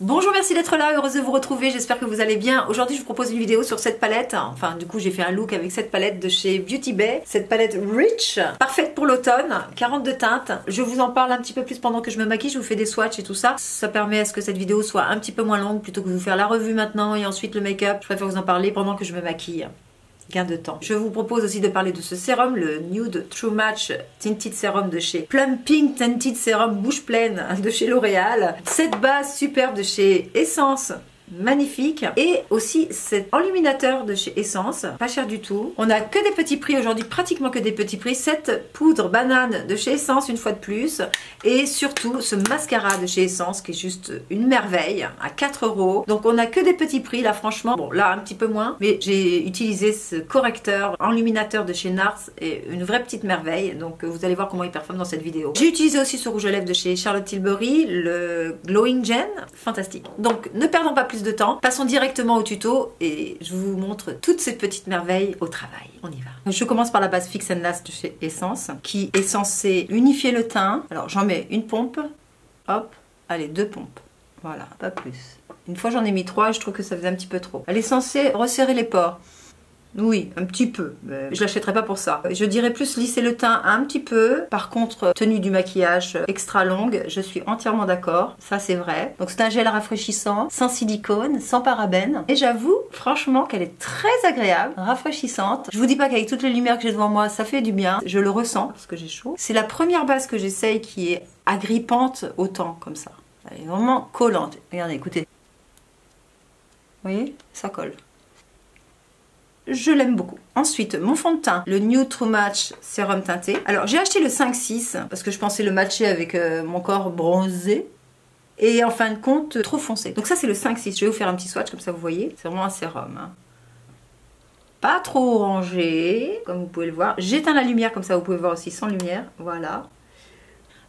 Bonjour, merci d'être là, heureuse de vous retrouver, j'espère que vous allez bien. Aujourd'hui je vous propose une vidéo sur cette palette, enfin du coup j'ai fait un look avec cette palette de chez Beauty Bay, cette palette Rich, parfaite pour l'automne, 42 teintes. Je vous en parle un petit peu plus pendant que je me maquille, je vous fais des swatchs et tout ça. Ça permet à ce que cette vidéo soit un petit peu moins longue plutôt que de vous faire la revue maintenant et ensuite le make-up. Je préfère vous en parler pendant que je me maquille. Gain de temps. Je vous propose aussi de parler de ce sérum, le Nude True Match Tinted Serum de chez Plumping Tinted Serum bouche pleine de chez L'Oréal. Cette base superbe de chez Essence, magnifique. Et aussi cet enluminateur de chez Essence, pas cher du tout. On a que des petits prix aujourd'hui, pratiquement que des petits prix. Cette poudre banane de chez Essence une fois de plus. Et surtout ce mascara de chez Essence qui est juste une merveille à 4 €. Donc on a que des petits prix là franchement. Bon là un petit peu moins. Mais j'ai utilisé ce correcteur enluminateur de chez Nars et une vraie petite merveille. Donc vous allez voir comment il performe dans cette vidéo. J'ai utilisé aussi ce rouge à lèvres de chez Charlotte Tilbury, le Glowing Gen. Fantastique. Donc ne perdons pas plus de temps, passons directement au tuto et je vous montre toutes ces petites merveilles au travail. On y va. Je commence par la base Fix and Last de chez Essence qui est censée unifier le teint. Alors j'en mets une pompe, hop, allez 2 pompes, voilà, pas plus. Une fois j'en ai mis 3 et je trouve que ça faisait un petit peu trop. Elle est censée resserrer les pores. Oui, un petit peu. Je l'achèterai pas pour ça. Je dirais plus lisser le teint un petit peu. Par contre, tenue du maquillage extra longue, je suis entièrement d'accord. Ça, c'est vrai. Donc, c'est un gel rafraîchissant, sans silicone, sans parabènes. Et j'avoue, franchement, qu'elle est très agréable, rafraîchissante. Je vous dis pas qu'avec toutes les lumières que j'ai devant moi, ça fait du bien. Je le ressens parce que j'ai chaud. C'est la première base que j'essaye qui est agrippante autant, comme ça. Elle est vraiment collante. Regardez, écoutez. Vous voyez? Ça colle. Je l'aime beaucoup. Ensuite, mon fond de teint, le Nude True Match Sérum Teinté. Alors, j'ai acheté le 5-6 parce que je pensais le matcher avec mon corps bronzé. Et en fin de compte, trop foncé. Donc ça, c'est le 5-6. Je vais vous faire un petit swatch, comme ça vous voyez. C'est vraiment un sérum. Hein. Pas trop orangé, comme vous pouvez le voir. J'éteins la lumière, comme ça vous pouvez voir aussi sans lumière. Voilà.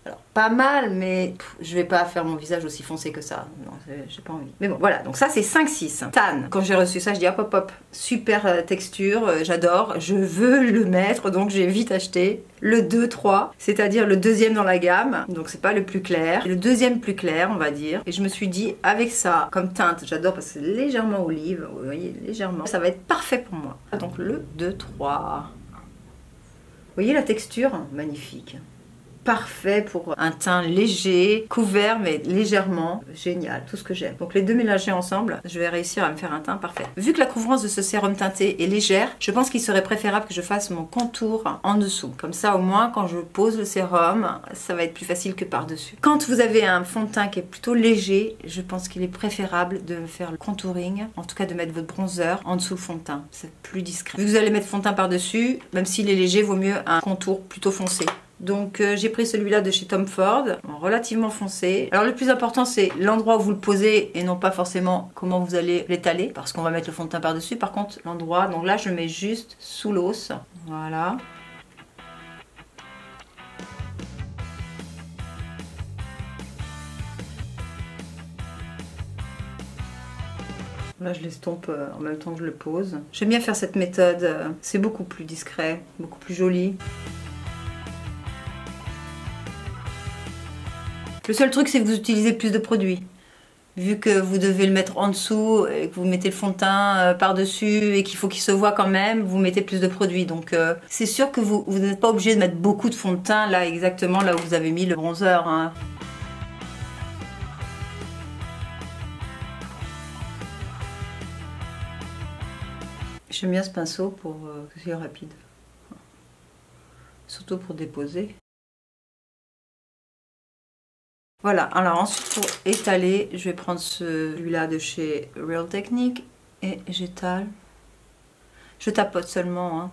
Alors, pas mal, mais je vais pas faire mon visage aussi foncé que ça. Non, j'ai pas envie. Mais bon, voilà. Donc ça, c'est 5-6. Tan. Quand j'ai reçu ça, je dis hop, hop, hop. Super texture, j'adore. Je veux le mettre, donc j'ai vite acheté le 2-3, c'est-à-dire le deuxième dans la gamme. Donc c'est pas le plus clair. Le deuxième plus clair, on va dire. Et je me suis dit, avec ça, comme teinte, j'adore parce que c'est légèrement olive. Vous voyez, légèrement. Ça va être parfait pour moi. Donc le 2-3. Vous voyez la texture? Magnifique. Parfait pour un teint léger, couvert mais légèrement. Génial, tout ce que j'aime. Donc les deux mélangés ensemble, je vais réussir à me faire un teint parfait. Vu que la couvrance de ce sérum teinté est légère, je pense qu'il serait préférable que je fasse mon contour en dessous. Comme ça au moins quand je pose le sérum, ça va être plus facile que par-dessus. Quand vous avez un fond de teint qui est plutôt léger, je pense qu'il est préférable de faire le contouring, en tout cas de mettre votre bronzer en dessous le fond de teint. C'est plus discret. Vu que vous allez mettre fond de teint par-dessus, même s'il est léger, vaut mieux un contour plutôt foncé. Donc j'ai pris celui-là de chez Tom Ford, relativement foncé. Alors le plus important c'est l'endroit où vous le posez et non pas forcément comment vous allez l'étaler parce qu'on va mettre le fond de teint par-dessus. Par contre l'endroit, donc là je le mets juste sous l'os, voilà. Là je l'estompe en même temps que je le pose. J'aime bien faire cette méthode, c'est beaucoup plus discret, beaucoup plus joli. Le seul truc, c'est que vous utilisez plus de produits. Vu que vous devez le mettre en dessous et que vous mettez le fond de teint par-dessus et qu'il faut qu'il se voit quand même, vous mettez plus de produits. Donc c'est sûr que vous n'êtes pas obligé de mettre beaucoup de fond de teint là exactement là où vous avez mis le bronzer. Hein. J'aime bien ce pinceau pour que c'est rapide. Surtout pour déposer. Voilà, alors ensuite pour étaler, je vais prendre celui-là de chez Real Technique et j'étale. Je tapote seulement. Hein.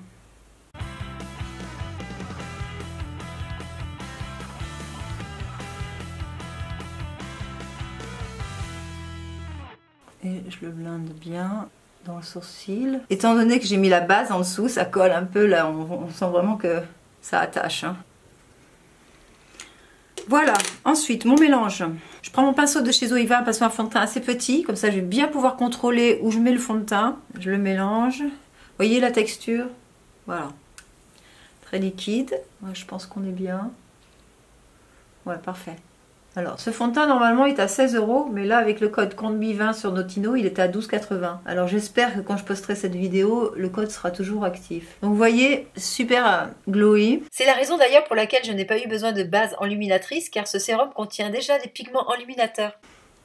Et je le blinde bien dans le sourcil. Étant donné que j'ai mis la base en dessous, ça colle un peu là, on sent vraiment que ça attache. Hein. Voilà, ensuite mon mélange. Je prends mon pinceau de chez Zoeva, un pinceau à fond de teint assez petit, comme ça je vais bien pouvoir contrôler où je mets le fond de teint. Je le mélange. Vous voyez la texture? Voilà. Très liquide. Ouais, je pense qu'on est bien. Ouais, parfait. Alors, ce fond de teint, normalement, il est à 16 €, mais là, avec le code CONTEBI20 sur Notino, il était à 12,80 €. Alors, j'espère que quand je posterai cette vidéo, le code sera toujours actif. Donc, vous voyez, super glowy. C'est la raison d'ailleurs pour laquelle je n'ai pas eu besoin de base enluminatrice, car ce sérum contient déjà des pigments enluminateurs.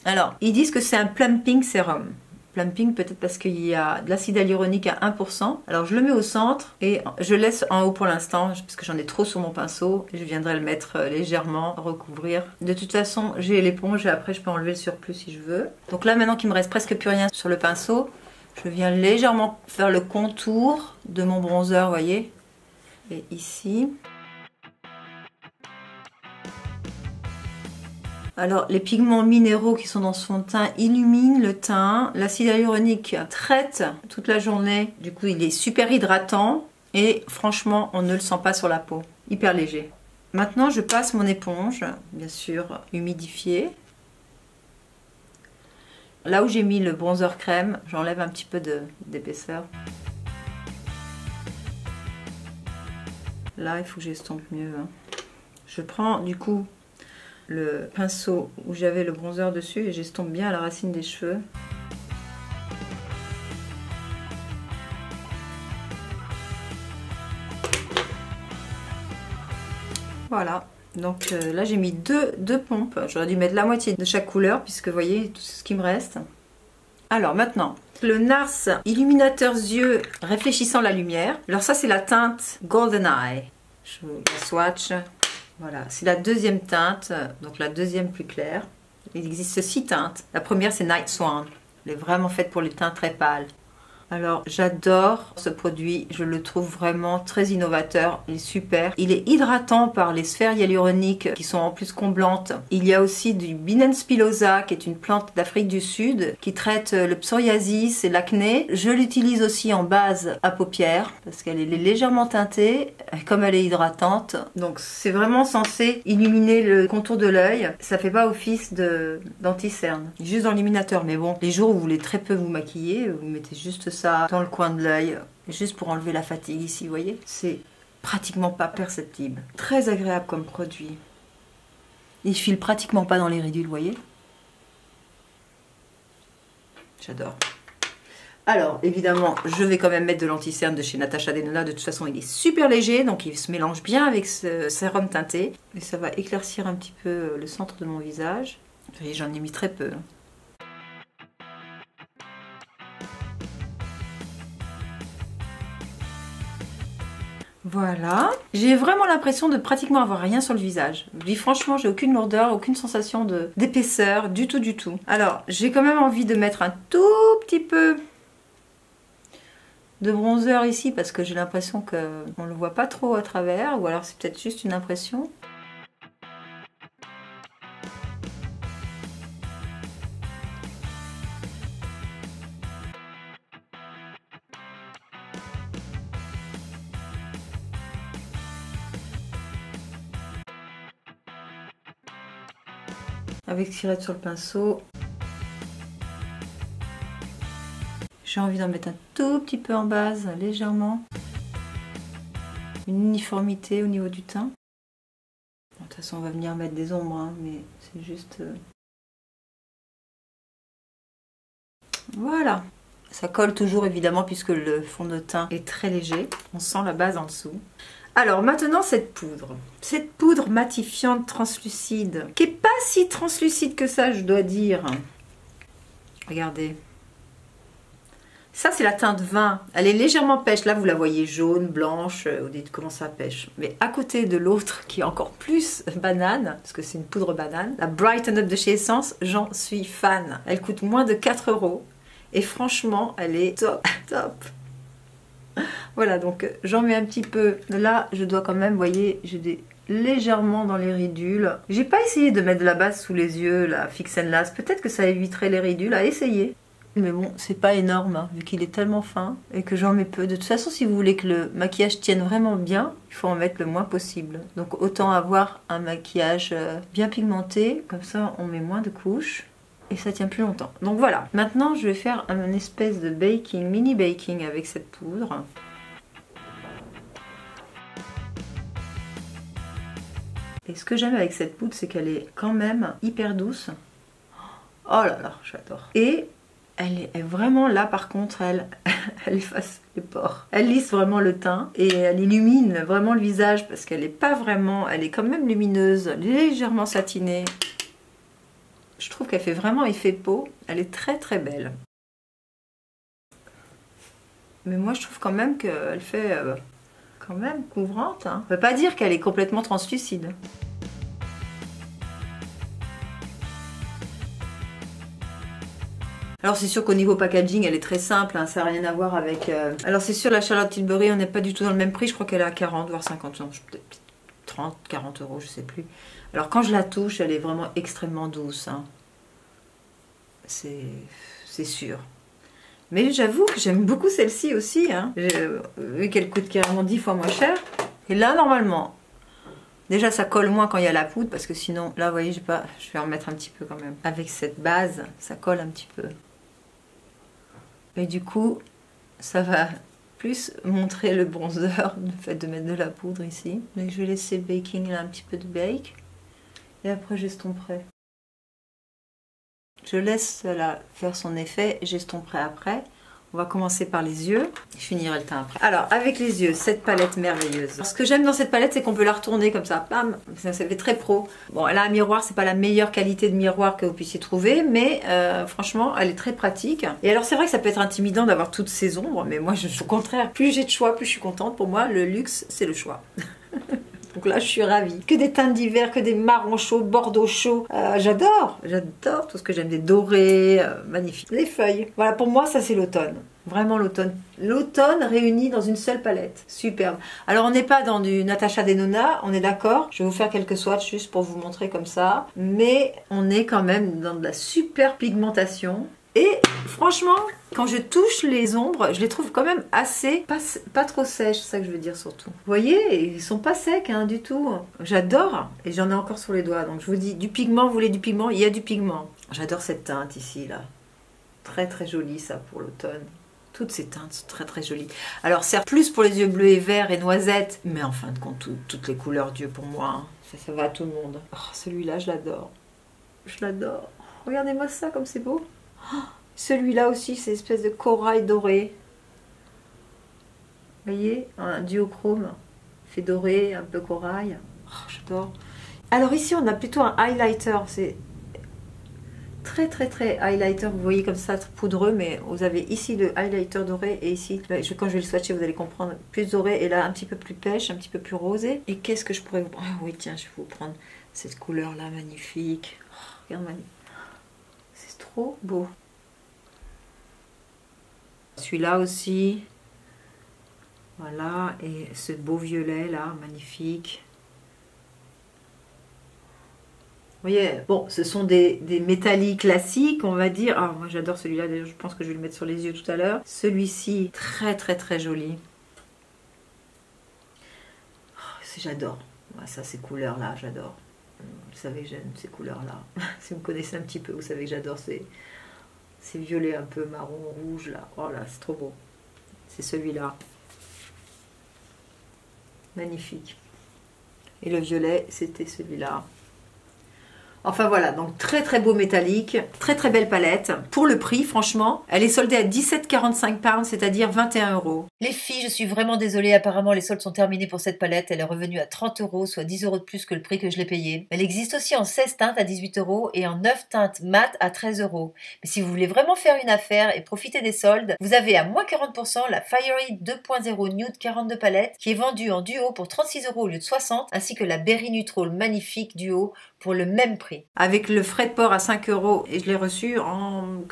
Alors, ils disent que c'est un plumping sérum. Plumping, peut-être parce qu'il y a de l'acide hyaluronique à 1%. Alors je le mets au centre et je laisse en haut pour l'instant parce que j'en ai trop sur mon pinceau. Je viendrai le mettre légèrement, recouvrir. De toute façon, j'ai l'éponge et après je peux enlever le surplus si je veux. Donc là maintenant qu'il me reste presque plus rien sur le pinceau, je viens légèrement faire le contour de mon bronzer, vous voyez. Et ici. Alors, les pigments minéraux qui sont dans ce fond de teint illuminent le teint. L'acide hyaluronique traite toute la journée. Du coup, il est super hydratant. Et franchement, on ne le sent pas sur la peau. Hyper léger. Maintenant, je passe mon éponge, bien sûr humidifiée. Là où j'ai mis le bronzer crème, j'enlève un petit peu d'épaisseur. Là, il faut que j'estompe mieux. Je prends du coup le pinceau où j'avais le bronzer dessus et j'estompe bien à la racine des cheveux. Voilà, donc là j'ai mis deux pompes. J'aurais dû mettre la moitié de chaque couleur puisque vous voyez tout ce qui me reste. Alors maintenant, le NARS illuminateur yeux réfléchissant la lumière. Alors ça c'est la teinte Golden Eye. Je la swatch. Voilà, c'est la deuxième teinte, donc la deuxième plus claire. Il existe 6 teintes. La première c'est Night Swan. Elle est vraiment faite pour les teints très pâles. Alors j'adore ce produit, je le trouve vraiment très innovateur, il est super. Il est hydratant par les sphères hyaluroniques qui sont en plus comblantes. Il y a aussi du Bienen spilosa qui est une plante d'Afrique du Sud qui traite le psoriasis et l'acné. Je l'utilise aussi en base à paupières parce qu'elle est légèrement teintée comme elle est hydratante. Donc c'est vraiment censé illuminer le contour de l'œil. Ça fait pas office d'anti-cerne, juste dans l'illuminateur. Mais bon, les jours où vous voulez très peu vous maquiller, vous mettez juste ça dans le coin de l'œil, juste pour enlever la fatigue ici, vous voyez. C'est pratiquement pas perceptible. Très agréable comme produit. Il file pratiquement pas dans les ridules, vous voyez. J'adore. Alors, évidemment, je vais quand même mettre de l'anti-cerne de chez Natasha Denona. De toute façon, il est super léger, donc il se mélange bien avec ce sérum teinté. Et ça va éclaircir un petit peu le centre de mon visage. Vous voyez, j'en ai mis très peu. Voilà, j'ai vraiment l'impression de pratiquement avoir rien sur le visage. Je dis franchement, j'ai aucune lourdeur, aucune sensation d'épaisseur, du tout. Alors, j'ai quand même envie de mettre un tout petit peu de bronzer ici parce que j'ai l'impression qu'on ne le voit pas trop à travers, ou alors c'est peut-être juste une impression. Avec tirette sur le pinceau. J'ai envie d'en mettre un tout petit peu en base, légèrement. Une uniformité au niveau du teint. Bon, de toute façon, on va venir mettre des ombres, hein, mais c'est juste... Voilà. Ça colle toujours, évidemment, puisque le fond de teint est très léger. On sent la base en dessous. Alors maintenant cette poudre matifiante translucide, qui n'est pas si translucide que ça, je dois dire. Regardez. Ça c'est la teinte vin, elle est légèrement pêche, là vous la voyez jaune, blanche, vous dites comment ça pêche. Mais à côté de l'autre qui est encore plus banane, parce que c'est une poudre banane, la Brighten Up de chez Essence, j'en suis fan. Elle coûte moins de 4 € et franchement elle est top, top. Voilà, donc j'en mets un petit peu. Là, je dois quand même, vous voyez, j'ai légèrement dans les ridules. J'ai pas essayé de mettre de la base sous les yeux, la Fix and Last. Peut-être que ça éviterait les ridules, à essayer. Mais bon, c'est pas énorme, hein, vu qu'il est tellement fin et que j'en mets peu. De toute façon, si vous voulez que le maquillage tienne vraiment bien, il faut en mettre le moins possible. Donc autant avoir un maquillage bien pigmenté, comme ça on met moins de couches. Et ça tient plus longtemps. Donc voilà, maintenant je vais faire un espèce de baking, mini baking avec cette poudre. Et ce que j'aime avec cette poudre, c'est qu'elle est quand même hyper douce. Oh là là, j'adore. Et elle est vraiment là, par contre, elle efface les pores. Elle lisse vraiment le teint et elle illumine vraiment le visage parce qu'elle n'est pas vraiment, elle est quand même lumineuse, légèrement satinée. Je trouve qu'elle fait vraiment effet peau. Elle est très très belle. Mais moi, je trouve quand même qu'elle fait quand même couvrante. Hein. On ne peut pas dire qu'elle est complètement translucide. Alors c'est sûr qu'au niveau packaging elle est très simple, hein, ça n'a rien à voir avec... Alors c'est sûr la Charlotte Tilbury on n'est pas du tout dans le même prix, je crois qu'elle est à 40 voire 50, non, peut-être 30, 40 euros, je sais plus. Alors quand je la touche elle est vraiment extrêmement douce, hein. C'est sûr. Mais j'avoue que j'aime beaucoup celle-ci aussi, hein. Vu qu'elle coûte carrément 10 fois moins cher. Et là normalement, déjà ça colle moins quand il y a la poudre parce que sinon, là vous voyez, je vais en mettre un petit peu quand même. Avec cette base, ça colle un petit peu. Et du coup, ça va plus montrer le bronzer, le fait de mettre de la poudre ici. Donc je vais laisser baking là, un petit peu de bake. Et après j'estomperai. Je laisse cela faire son effet, j'estomperai après. On va commencer par les yeux, je finirai le teint après. Alors, avec les yeux, cette palette merveilleuse. Ce que j'aime dans cette palette, c'est qu'on peut la retourner comme ça, bam, ça fait très pro. Bon, elle a un miroir, c'est pas la meilleure qualité de miroir que vous puissiez trouver, mais franchement, elle est très pratique. Et alors, c'est vrai que ça peut être intimidant d'avoir toutes ces ombres, mais moi, au contraire, plus j'ai de choix, plus je suis contente. Pour moi, le luxe, c'est le choix. Donc là, je suis ravie. Que des teintes d'hiver, que des marrons chauds, bordeaux chauds. J'adore tout ce que j'aime, des dorés, magnifiques. Les feuilles. Voilà, pour moi, ça c'est l'automne. Vraiment l'automne. L'automne réuni dans une seule palette. Superbe. Alors, on n'est pas dans du Natasha Denona, on est d'accord. Je vais vous faire quelques swatchs juste pour vous montrer comme ça. Mais on est quand même dans de la super pigmentation. Et franchement, quand je touche les ombres, je les trouve quand même assez, pas trop sèches, c'est ça que je veux dire surtout. Vous voyez, ils sont pas secs hein, du tout. J'adore, et j'en ai encore sur les doigts. Donc je vous dis, du pigment, vous voulez du pigment, il y a du pigment. J'adore cette teinte ici, là. Très très jolie ça pour l'automne. Toutes ces teintes sont très très jolies. Alors certes, plus pour les yeux bleus et verts et noisettes, mais en fin de compte, toutes les couleurs Dieu pour moi. Hein. Ça va à tout le monde. Oh, celui-là, je l'adore. Je l'adore. Regardez-moi ça, comme c'est beau. Celui-là aussi, c'est une espèce de corail doré. Vous voyez, un duochrome fait doré, un peu corail. Oh, j'adore. Alors ici, on a plutôt un highlighter. C'est très très très highlighter. Vous voyez comme ça, poudreux, mais vous avez ici le highlighter doré et ici, quand je vais le swatcher, vous allez comprendre, plus doré et là un petit peu plus pêche, un petit peu plus rosé. Et qu'est-ce que je pourrais vous prendre? Ah oui, tiens, je vais vous prendre cette couleur-là magnifique. Oh, regarde, magnifique. C'est trop beau. Celui-là aussi, voilà, et ce beau violet là, magnifique. Vous voyez, bon, ce sont des métalliques classiques, on va dire. Ah, moi j'adore celui-là, d'ailleurs je pense que je vais le mettre sur les yeux tout à l'heure. Celui-ci, très très très joli. Oh, j'adore, ça, ces couleurs-là, j'adore. Vous savez que j'aime ces couleurs-là. Si vous me connaissez un petit peu, vous savez que j'adore ces violets un peu marron, rouge là. Oh là, c'est trop beau. C'est celui-là. Magnifique. Et le violet, c'était celui-là. Enfin voilà, donc très très beau métallique, très très belle palette. Pour le prix, franchement, elle est soldée à 17,45 £, c'est-à-dire 21 €. Les filles, je suis vraiment désolée, apparemment les soldes sont terminés pour cette palette. Elle est revenue à 30 €, soit 10 € de plus que le prix que je l'ai payé. Elle existe aussi en 16 teintes à 18 € et en 9 teintes mat à 13 €. Mais si vous voulez vraiment faire une affaire et profiter des soldes, vous avez à moins 40% la Fiery 2.0 Nude 42 palettes qui est vendue en duo pour 36 € au lieu de 60, ainsi que la Berry Neutral magnifique duo pour le même prix. Avec le frais de port à 5 € et je l'ai reçu en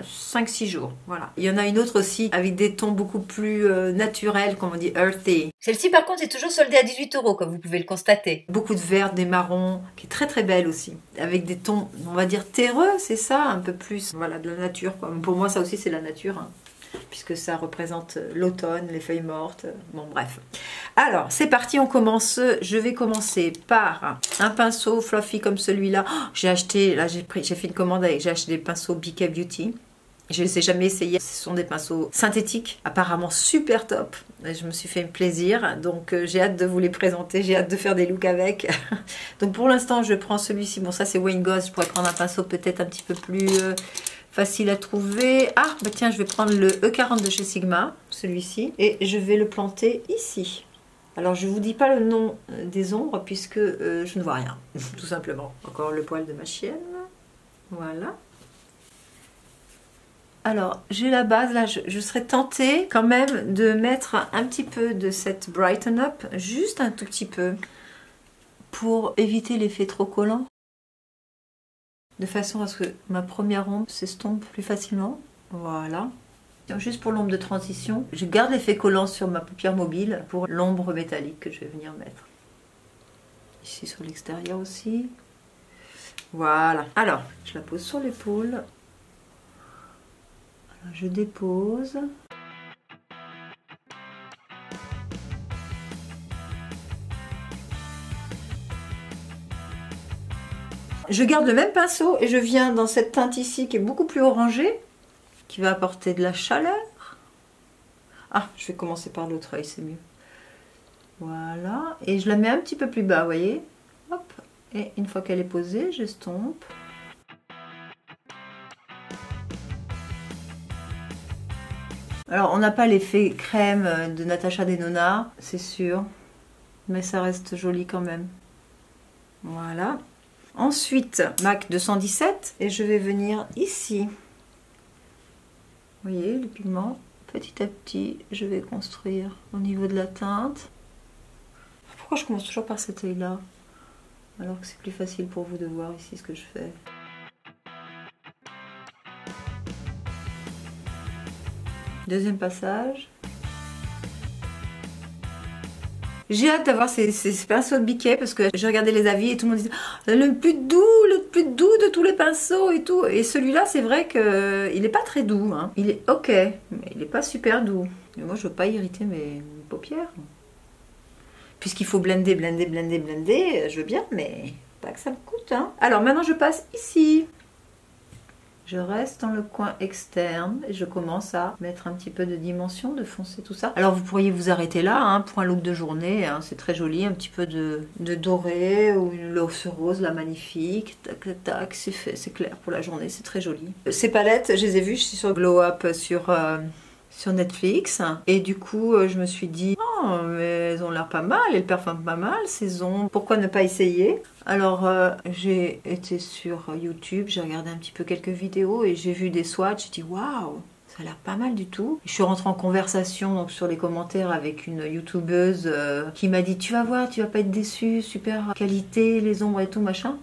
5-6 jours. Voilà. Il y en a une autre aussi avec des tons beaucoup plus naturels, comme on dit, earthy. Celle-ci par contre est toujours soldée à 18 € comme vous pouvez le constater. Beaucoup de vert, des marrons, qui est très très belle aussi. Avec des tons, on va dire terreux, c'est ça, un peu plus, voilà, de la nature, quoi. Pour moi ça aussi c'est la nature, hein, puisque ça représente l'automne, les feuilles mortes, bon bref. Alors c'est parti, on commence. Je vais commencer par un pinceau fluffy comme celui-là. Oh, j'ai acheté, là j'ai fait une commande avec, j'ai acheté des pinceaux BK Beauty. Je ne les ai jamais essayés. Ce sont des pinceaux synthétiques, apparemment super top. Je me suis fait plaisir, donc j'ai hâte de vous les présenter. J'ai hâte de faire des looks avec. Donc pour l'instant, je prends celui-ci. Bon, ça c'est Wayne Goss. Je pourrais prendre un pinceau peut-être un petit peu plus facile à trouver. Ah, bah tiens, je vais prendre le E40 de chez Sigma, celui-ci, et je vais le planter ici. Alors je ne vous dis pas le nom des ombres puisque je ne vois rien, tout simplement. Encore le poil de ma chienne. Voilà. Alors, j'ai la base, là, je serais tentée quand même de mettre un petit peu de cette Brighten Up, juste un tout petit peu, pour éviter l'effet trop collant, de façon à ce que ma première ombre s'estompe plus facilement. Voilà. Donc, juste pour l'ombre de transition, je garde l'effet collant sur ma paupière mobile pour l'ombre métallique que je vais venir mettre. Ici sur l'extérieur aussi. Voilà. Alors, je la pose sur l'épaule. Je dépose. Je garde le même pinceau et je viens dans cette teinte ici qui est beaucoup plus orangée, qui va apporter de la chaleur. Ah, je vais commencer par l'autre œil, c'est mieux. Voilà. Et je la mets un petit peu plus bas, vous voyez. Hop. Et une fois qu'elle est posée, j'estompe. Alors, on n'a pas l'effet crème de Natasha Denona, c'est sûr, mais ça reste joli quand même. Voilà. Ensuite, MAC 217, et je vais venir ici. Vous voyez, le pigment, petit à petit, je vais construire au niveau de la teinte. Pourquoi je commence toujours par cet œil-là, alors que c'est plus facile pour vous de voir ici ce que je fais. Deuxième passage. J'ai hâte d'avoir ces pinceaux de biquet parce que j'ai regardé les avis et tout le monde dit le plus doux de tous les pinceaux et tout. Et celui-là, c'est vrai qu'il n'est pas très doux. Hein. Il est ok, mais il n'est pas super doux. Mais moi, je veux pas irriter mes paupières. Puisqu'il faut blender, je veux bien, mais pas que ça me coûte. Hein. Alors maintenant, je passe ici. Je reste dans le coin externe et je commence à mettre un petit peu de dimension, de foncer tout ça. Alors vous pourriez vous arrêter là hein, pour un look de journée, hein, c'est très joli, un petit peu de doré ou une lose rose, là magnifique, tac tac tac, c'est fait, c'est clair pour la journée, c'est très joli. Ces palettes, je les ai vues, je suis sur Glow Up sur Netflix et du coup je me suis dit oh mais elles ont l'air pas mal, elles performent pas mal ces ombres, pourquoi ne pas essayer? Alors j'ai été sur YouTube, j'ai regardé un petit peu quelques vidéos et j'ai vu des swatchs, j'ai dit waouh, ça a l'air pas mal du tout. Je suis rentrée en conversation donc sur les commentaires avec une youtubeuse qui m'a dit tu vas voir, tu vas pas être déçue, super qualité, les ombres et tout machin.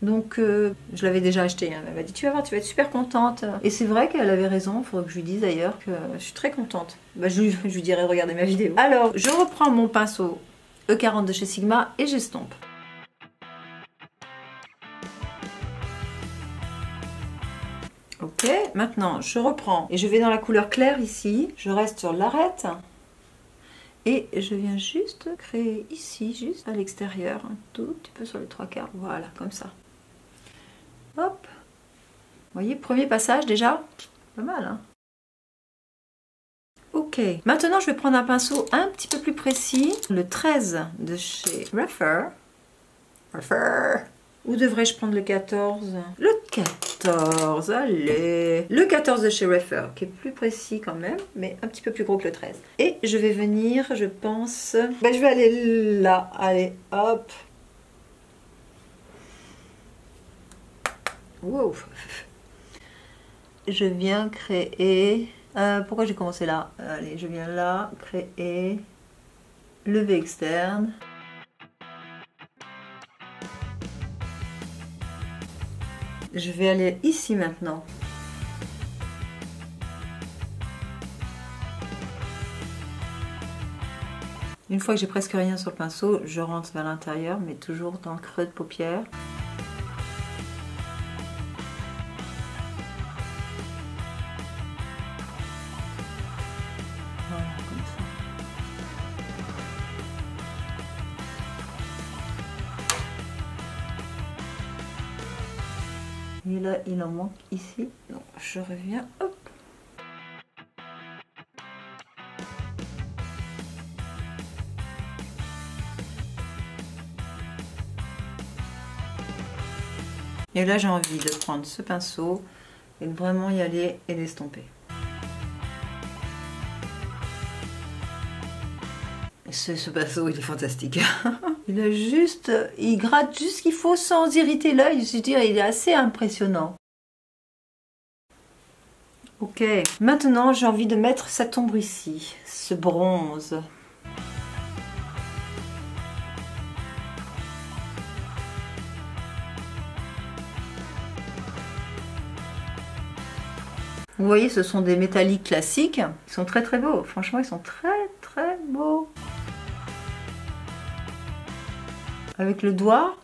Donc je l'avais déjà acheté, hein. Elle m'a dit tu vas voir, tu vas être super contente. Et c'est vrai qu'elle avait raison, il faudrait que je lui dise d'ailleurs que je suis très contente. Bah, je lui dirai regarder ma vidéo. Alors je reprends mon pinceau E40 de chez Sigma et j'estompe. Ok, maintenant je reprends et je vais dans la couleur claire ici, je reste sur l'arête et je viens juste créer ici, juste à l'extérieur, un tout petit peu sur les 3/4, voilà, comme ça. Hop, vous voyez, premier passage déjà, pas mal hein. Ok, maintenant je vais prendre un pinceau un petit peu plus précis, le 13 de chez Refer. Ou devrais-je prendre le 14? Le 14, allez. Le 14 de chez Refer, qui est plus précis quand même, mais un petit peu plus gros que le 13. Et je vais venir, je pense... Ben, je vais aller là, allez, hop. Wow. Je viens créer... pourquoi j'ai commencé là? Allez, je viens là, créer... le V externe. Je vais aller ici maintenant. Une fois que j'ai presque rien sur le pinceau, je rentre vers l'intérieur, mais toujours dans le creux de paupière. Voilà, comme ça. Et là, il en manque ici. Donc, je reviens. Hop. Et là, j'ai envie de prendre ce pinceau et de vraiment y aller et l'estomper. Ce pinceau, il est fantastique. Il gratte juste ce qu'il faut sans irriter l'œil. Je veux dire, il est assez impressionnant. Ok, maintenant j'ai envie de mettre cette ombre ici, ce bronze. Vous voyez, ce sont des métalliques classiques. Ils sont très très beaux. Franchement, ils sont très très beaux. Avec le doigt,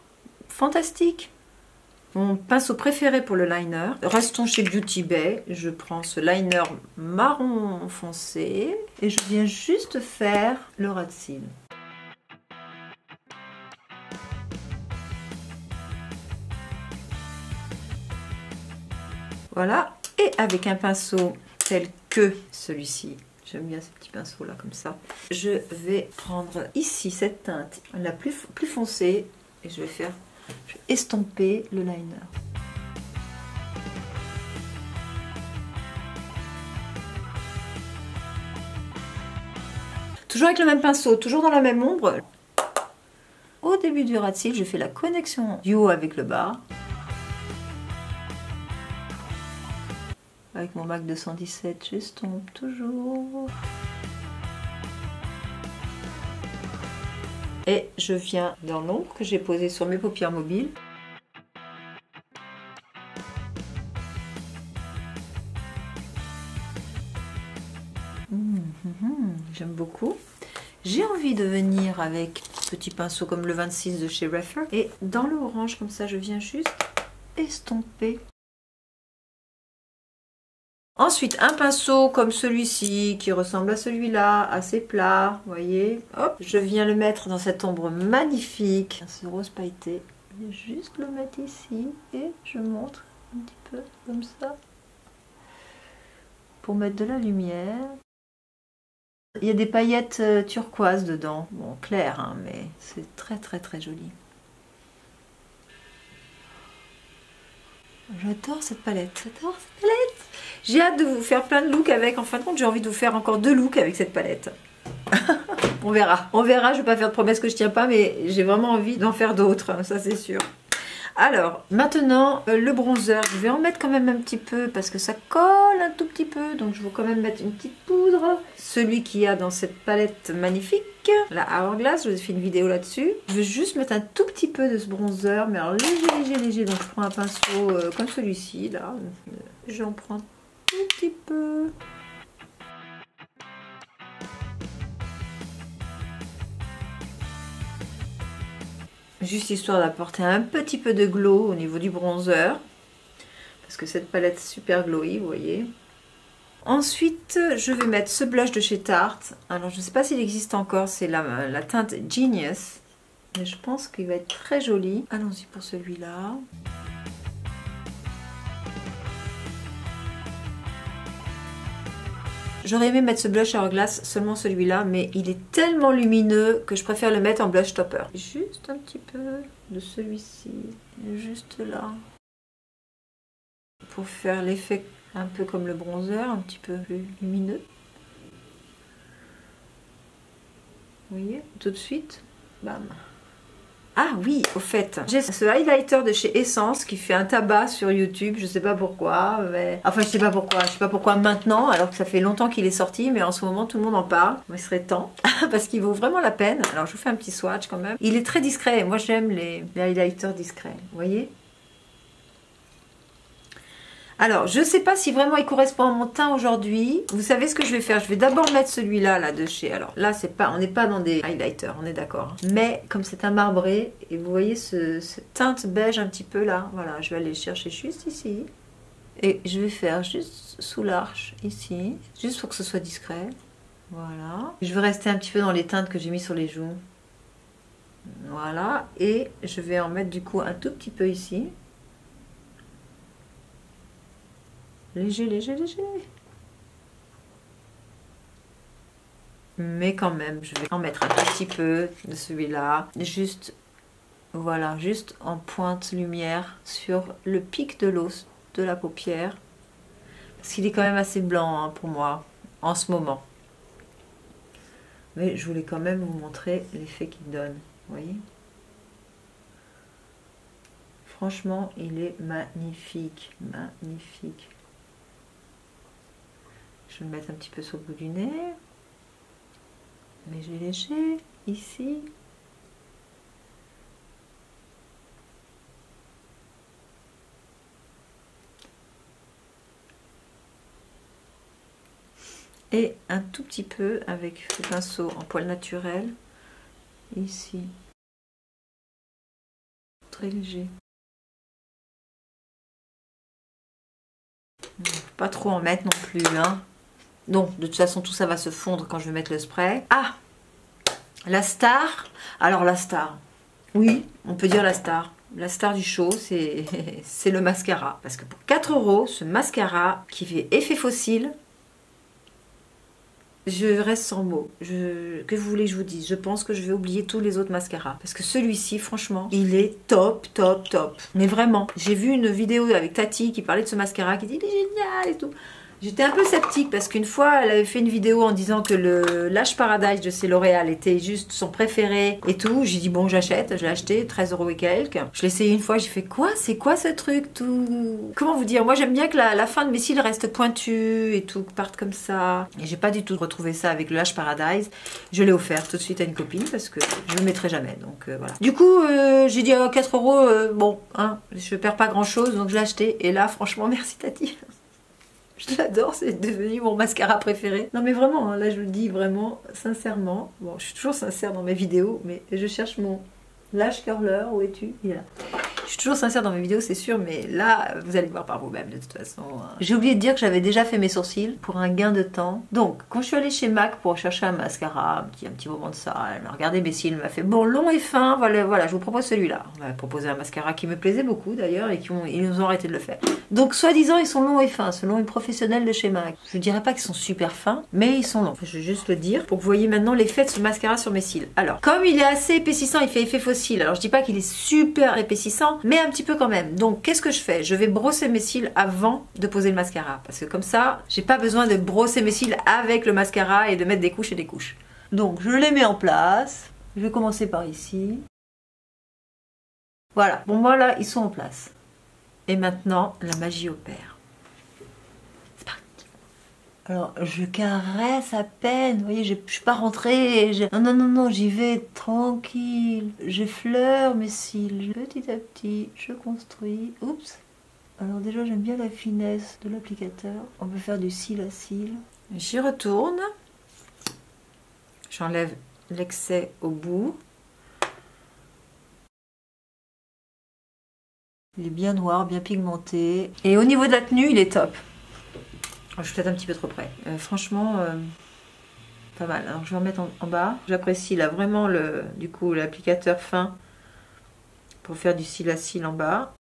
fantastique. Mon pinceau préféré pour le liner. Restons chez Beauty Bay. Je prends ce liner marron foncé et je viens juste faire le ras de cils. Voilà. Et avec un pinceau tel que celui-ci, j'aime bien ce petit pinceau là comme ça, je vais prendre ici cette teinte la plus foncée et je vais estomper le liner. Toujours avec le même pinceau, toujours dans la même ombre. Au début du ras de cils, je fais la connexion du haut avec le bas. Avec mon MAC 217, j'estompe toujours. Et je viens dans l'ombre que j'ai posée sur mes paupières mobiles. J'aime beaucoup. J'ai envie de venir avec petit pinceau comme le 26 de chez Refer. Et dans le orange, comme ça, je viens juste estomper. Ensuite, un pinceau comme celui-ci, qui ressemble à celui-là, assez plat, vous voyez. Hop, je viens le mettre dans cette ombre magnifique. Ce rose pailleté, je vais juste le mettre ici et je montre un petit peu comme ça. Pour mettre de la lumière. Il y a des paillettes turquoises dedans. Bon, clair, hein, mais c'est très très très joli. J'adore cette palette, j'adore cette palette. J'ai hâte de vous faire plein de looks avec. En fin de compte, j'ai envie de vous faire encore 2 looks avec cette palette. On verra. On verra, je ne vais pas faire de promesses que je tiens pas, mais j'ai vraiment envie d'en faire d'autres, ça c'est sûr. Alors, maintenant, le bronzer, je vais en mettre quand même un petit peu parce que ça colle un tout petit peu. Donc, je vais quand même mettre une petite poudre. Celui qu'il y a dans cette palette magnifique, la Hourglass, je vous ai fait une vidéo là-dessus. Je vais juste mettre un tout petit peu de ce bronzer, mais alors léger. Donc, je prends un pinceau comme celui-ci, là. J'en prends un tout petit peu. Juste histoire d'apporter un petit peu de glow au niveau du bronzer. Parce que cette palette est super glowy, vous voyez. Ensuite, je vais mettre ce blush de chez Tarte. Alors, je ne sais pas s'il existe encore, c'est la teinte Genius. Mais je pense qu'il va être très joli. Allons-y pour celui-là. J'aurais aimé mettre ce blush Hourglass, seulement celui-là, mais il est tellement lumineux que je préfère le mettre en blush topper. Juste un petit peu de celui-ci, juste là. Pour faire l'effet un peu comme le bronzer, un petit peu plus lumineux. Vous voyez, tout de suite, bam. Ah oui, au fait, j'ai ce highlighter de chez Essence qui fait un tabac sur YouTube, je sais pas pourquoi, mais... Enfin, je sais pas pourquoi maintenant, alors que ça fait longtemps qu'il est sorti, mais en ce moment tout le monde en parle. Il serait temps, parce qu'il vaut vraiment la peine. Alors, je vous fais un petit swatch quand même. Il est très discret, moi j'aime les highlighters discrets, vous voyez. Alors, je ne sais pas si vraiment il correspond à mon teint aujourd'hui. Vous savez ce que je vais faire? Je vais d'abord mettre celui-là, là, de chez... Alors là, on n'est pas dans des highlighters, on est d'accord. Mais comme c'est un marbré, et vous voyez cette teinte beige un petit peu là, voilà, je vais aller le chercher juste ici. Et je vais faire juste sous l'arche, ici, juste pour que ce soit discret. Voilà. Je vais rester un petit peu dans les teintes que j'ai mis sur les joues. Voilà. Et je vais en mettre du coup un tout petit peu ici. Léger, léger, léger. Mais quand même, je vais en mettre un tout petit peu de celui-là. Juste, voilà, juste en pointe lumière sur le pic de l'os de la paupière. Parce qu'il est quand même assez blanc hein, pour moi, en ce moment. Mais je voulais quand même vous montrer l'effet qu'il donne. Vous voyez? Franchement, il est magnifique. Magnifique. Je vais le mettre un petit peu sur le bout du nez. Léger, léger, ici. Et un tout petit peu avec ce pinceau en poil naturel, ici. Très léger. Pas trop en mettre non plus, hein. Donc, de toute façon, tout ça va se fondre quand je vais mettre le spray. Ah! La star. Alors, la star. Oui, on peut dire la star. La star du show, c'est le mascara. Parce que pour 4 €, ce mascara qui fait effet fossile, je reste sans mots. Que vous voulez que je vous dise? Je pense que je vais oublier tous les autres mascaras. Parce que celui-ci, franchement, il est top, top, top. Mais vraiment, j'ai vu une vidéo avec Tati qui parlait de ce mascara, qui dit il est génial et tout. J'étais un peu sceptique parce qu'une fois, elle avait fait une vidéo en disant que le Lash Paradise de chez L'Oréal était juste son préféré et tout. J'ai dit bon, j'achète, je l'ai acheté, 13 € et quelques. Je l'ai essayé une fois, j'ai fait quoi? C'est quoi ce truc tout? Comment vous dire? Moi, j'aime bien que la fin de mes cils reste pointue et tout, parte comme ça. Et j'ai pas du tout retrouvé ça avec le Lash Paradise. Je l'ai offert tout de suite à une copine parce que je le mettrai jamais. Donc voilà. Du coup, j'ai dit 4 €, bon, hein, je perds pas grand chose, donc je l'ai acheté. Et là, franchement, merci Tati. Je l'adore, c'est devenu mon mascara préféré. Non mais vraiment, hein, là je le dis vraiment sincèrement. Bon, je suis toujours sincère dans mes vidéos, mais je cherche mon lash curler. Où es-tu? Il est là. Je suis toujours sincère dans mes vidéos, c'est sûr, mais là, vous allez voir par vous-même de toute façon. J'ai oublié de dire que j'avais déjà fait mes sourcils pour un gain de temps. Donc, quand je suis allée chez MAC pour chercher un mascara, un petit moment de ça, elle m'a regardé mes cils, elle m'a fait bon, long et fin, voilà, je vous propose celui-là. On m'a proposé un mascara qui me plaisait beaucoup d'ailleurs et ils nous ont arrêté de le faire. Donc, soi-disant, ils sont longs et fins, selon une professionnelle de chez MAC. Je ne dirais pas qu'ils sont super fins, mais ils sont longs. Je vais juste le dire pour que vous voyez maintenant l'effet de ce mascara sur mes cils. Alors, comme il est assez épaississant, il fait effet fossile. Alors, je dis pas qu'il est super épaississant, mais un petit peu quand même. Donc qu'est-ce que je fais? Je vais brosser mes cils avant de poser le mascara parce que comme ça j'ai pas besoin de brosser mes cils avec le mascara et de mettre des couches et des couches. Donc je les mets en place. Je vais commencer par ici. Voilà, bon voilà, ils sont en place. Et maintenant la magie opère. C'est parti. Alors je caresse à peine, vous voyez, je suis pas rentrée, non, j'y vais tranquille, j'effleure mes cils, petit à petit, je construis, oups. Alors déjà j'aime bien la finesse de l'applicateur, on peut faire du cil à cil. J'y retourne, j'enlève l'excès au bout. Il est bien noir, bien pigmenté, et au niveau de la tenue, il est top. Je suis peut-être un petit peu trop près. Franchement, pas mal. Alors je vais en mettre en bas. J'apprécie là vraiment du coup l'applicateur fin pour faire du cil à cil en bas.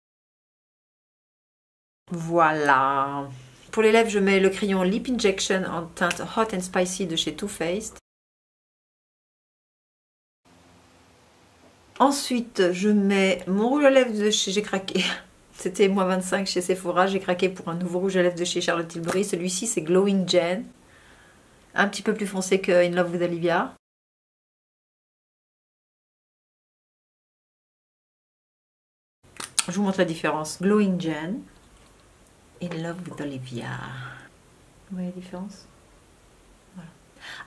Voilà. Pour les lèvres, je mets le crayon Lip Injection en teinte Hot and Spicy de chez Too Faced. Ensuite, je mets mon rouge à lèvres de chez J'ai Craqué. C'était moins 25 chez Sephora. J'ai craqué pour un nouveau rouge à lèvres de chez Charlotte Tilbury. Celui-ci, c'est Glowing Gen. Un petit peu plus foncé que In Love with Olivia. Je vous montre la différence. Glowing Gen. In Love with Olivia. Vous voyez la différence?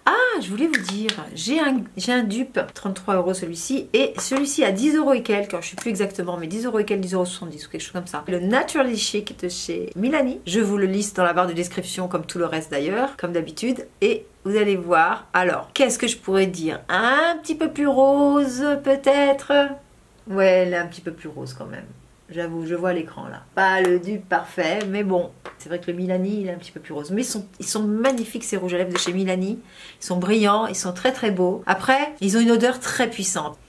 Ah, je voulais vous dire, j'ai un dupe, 33 € celui-ci, et celui-ci à 10 € et quelques, alors je ne sais plus exactement, mais 10 € et quelques, 10,70 € ou quelque chose comme ça. Le Naturally Chic de chez Milani, je vous le liste dans la barre de description comme tout le reste d'ailleurs, comme d'habitude, et vous allez voir. Alors, qu'est-ce que je pourrais dire? Un petit peu plus rose peut-être? Ouais, elle est un petit peu plus rose quand même. J'avoue, je vois l'écran là. Pas le dupe parfait, mais bon. C'est vrai que le Milani, il est un petit peu plus rose. Mais ils sont magnifiques ces rouges à lèvres de chez Milani. Ils sont brillants, ils sont très très beaux. Après, ils ont une odeur très puissante.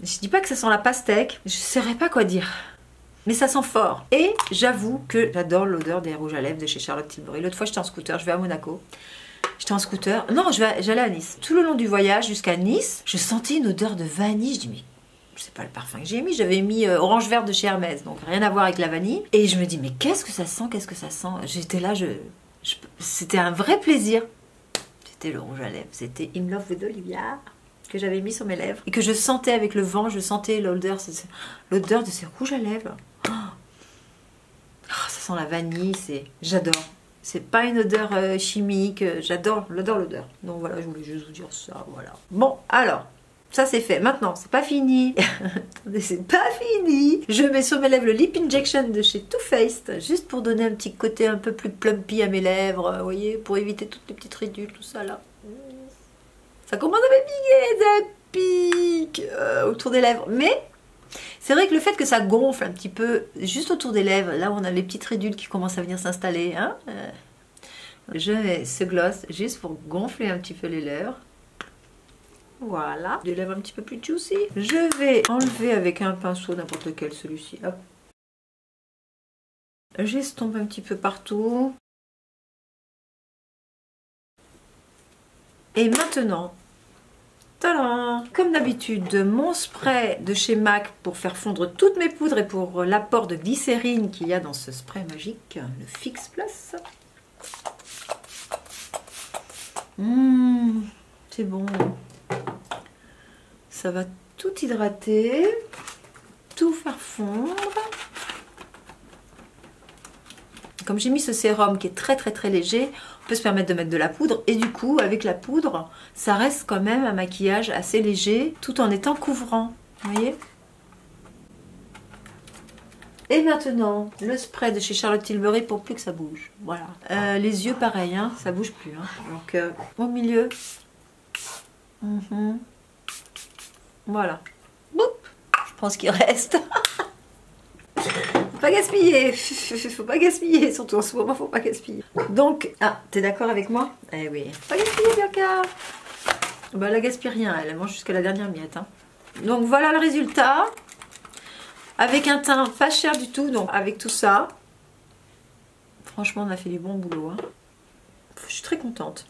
Je dis pas que ça sent la pastèque. Je ne saurais pas quoi dire. Mais ça sent fort. Et j'avoue que j'adore l'odeur des rouges à lèvres de chez Charlotte Tilbury. L'autre fois, j'étais en scooter, je vais à Monaco. J'étais en scooter. Non, j'allais à Nice. Tout le long du voyage jusqu'à Nice, je sentais une odeur de vanille. Je dis, mais c'est pas le parfum que j'ai mis. J'avais mis orange vert de chez Hermès, donc rien à voir avec la vanille. Et je me dis, mais qu'est-ce que ça sent? Qu'est-ce que ça sent? J'étais là, c'était un vrai plaisir. C'était le rouge à lèvres. C'était In Love with Olivia que j'avais mis sur mes lèvres. Et que je sentais avec le vent, je sentais l'odeur de ces rouges à lèvres. Oh, ça sent la vanille, j'adore. C'est pas une odeur chimique, j'adore l'odeur. Donc voilà, je voulais juste vous dire ça, voilà. Bon, alors, ça c'est fait. Maintenant, c'est pas fini. Attendez, c'est pas fini. Je mets sur mes lèvres le Lip Injection de chez Too Faced, juste pour donner un petit côté un peu plus plumpy à mes lèvres, vous voyez, pour éviter toutes les petites ridules, tout ça là. Ça commence à me piquer, ça pique autour des lèvres, mais... C'est vrai que le fait que ça gonfle un petit peu juste autour des lèvres, là où on a les petites ridules qui commencent à venir s'installer, hein, je mets ce gloss juste pour gonfler un petit peu les lèvres. Voilà, des lèvres un petit peu plus juicy. Je vais enlever avec un pinceau, n'importe lequel, celui-ci. Hop. J'estompe un petit peu partout. Et maintenant... Tadam! Comme d'habitude, mon spray de chez MAC pour faire fondre toutes mes poudres et pour l'apport de glycérine qu'il y a dans ce spray magique, le Fix Plus. C'est bon. Ça va tout hydrater, tout faire fondre. Comme j'ai mis ce sérum qui est très léger, on peut se permettre de mettre de la poudre. Et du coup, avec la poudre, ça reste quand même un maquillage assez léger, tout en étant couvrant. Vous voyez? Et maintenant, le spray de chez Charlotte Tilbury pour plus que ça bouge. Voilà. Les yeux, pareil, hein, ça bouge plus. Hein. Donc, au milieu. Voilà. Boop. Je pense qu'il reste. Pas gaspiller, faut pas gaspiller, surtout en ce moment, faut pas gaspiller. Donc, ah, t'es d'accord avec moi? Eh oui, pas gaspiller, Bianca. Bah, elle gaspille rien, elle mange jusqu'à la dernière miette. Hein. Donc, voilà le résultat. Avec un teint pas cher du tout, donc avec tout ça, franchement, on a fait du bon boulot. Hein. Je suis très contente.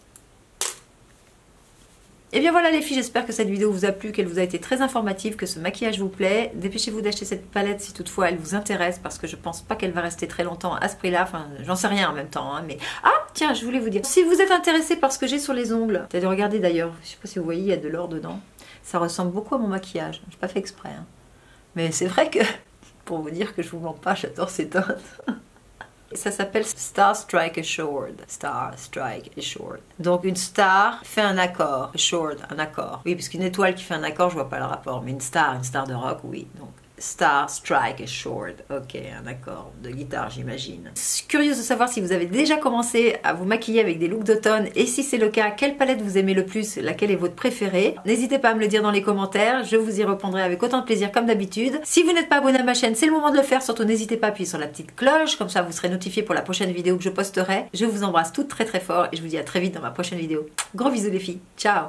Et bien voilà les filles, j'espère que cette vidéo vous a plu, qu'elle vous a été très informative, que ce maquillage vous plaît. Dépêchez-vous d'acheter cette palette si toutefois elle vous intéresse, parce que je pense pas qu'elle va rester très longtemps à ce prix-là. Enfin, j'en sais rien en même temps, hein, mais... Ah, tiens, je voulais vous dire, si vous êtes intéressé par ce que j'ai sur les ongles, peut-être regardez d'ailleurs, je sais pas si vous voyez, il y a de l'or dedans. Ça ressemble beaucoup à mon maquillage, j'ai pas fait exprès. Hein. Mais c'est vrai que, pour vous dire que je vous mens pas, j'adore ces teintes. Ça s'appelle Star Strike Assured. Star Strike Assured. Donc une star fait un accord. Assured, un accord. Oui, parce qu'une étoile qui fait un accord, je vois pas le rapport. Mais une star de rock, oui. Donc Star Strike Assured. Ok, un accord de guitare, j'imagine. Je suis curieuse de savoir si vous avez déjà commencé à vous maquiller avec des looks d'automne. Et si c'est le cas, quelle palette vous aimez le plus? Laquelle est votre préférée? N'hésitez pas à me le dire dans les commentaires. Je vous y répondrai avec autant de plaisir comme d'habitude. Si vous n'êtes pas abonné à ma chaîne, c'est le moment de le faire. Surtout, n'hésitez pas à appuyer sur la petite cloche. Comme ça, vous serez notifié pour la prochaine vidéo que je posterai. Je vous embrasse toutes très fort et je vous dis à très vite dans ma prochaine vidéo. Gros bisous les filles. Ciao!